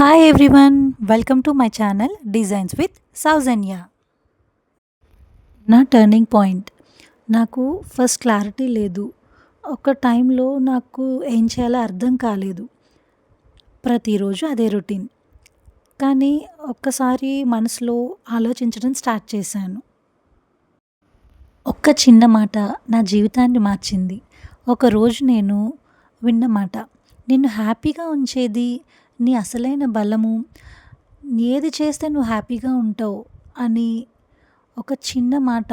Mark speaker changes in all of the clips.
Speaker 1: Hi everyone, welcome to my channel designs with Soujanya. నా turning point నాకు first clarity లేదు. ఒక టైంలో నాకు ఏం చేయాలో అర్థం కాలేదు. ప్రతిరోజు అదే రొటీన్. కానీ ఒక్కసారి మనసులో ఆలోచించడం స్టార్ట్ చేశాను. ఒక్క చిన్న మాట నా జీవితాన్ని మార్చింది. ఒకరోజు నేను విన్న మాట, నిన్ను హ్యాపీగా ఉంచేది నీ అసలైన బలము, ఏది చేస్తే నువ్వు హ్యాపీగా ఉంటావు అని ఒక చిన్న మాట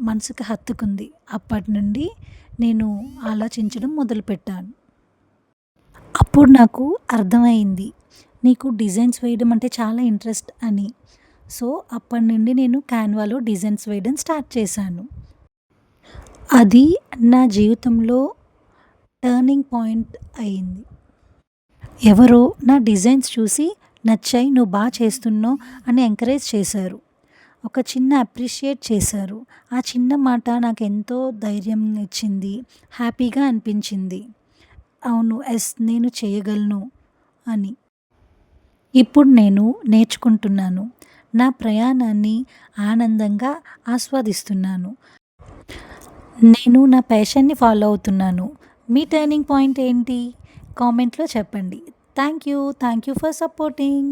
Speaker 1: మనసుకి హత్తుకుంది. అప్పటి నుండి నేను ఆలోచించడం మొదలుపెట్టాను. అప్పుడు నాకు అర్థమైంది, నీకు డిజైన్స్ వేయడం అంటే చాలా ఇంట్రెస్ట్ అని. సో అప్పటి నుండి నేను క్యాన్వాలో డిజైన్స్ వేయడం స్టార్ట్ చేశాను. అది నా జీవితంలో టర్నింగ్ పాయింట్ అయింది. ఎవరో నా డిజైన్స్ చూసి నచ్చాయి, నువ్వు బాగా చేస్తున్నావు అని ఎంకరేజ్ చేశారు. ఒక చిన్న అప్రిషియేట్ చేశారు. ఆ చిన్న మాట నాకు ఎంతో ధైర్యం ఇచ్చింది, హ్యాపీగా అనిపించింది. అవును, ఎస్ నేను చేయగలను అని. ఇప్పుడు నేను నేర్చుకుంటున్నాను, నా ప్రయాణాన్ని ఆనందంగా ఆస్వాదిస్తున్నాను. నేను నా ప్యాషన్ని ఫాలో అవుతున్నాను. మీ టర్నింగ్ పాయింట్ ఏంటి? కామెంట్లో చెప్పండి. Thank you for supporting.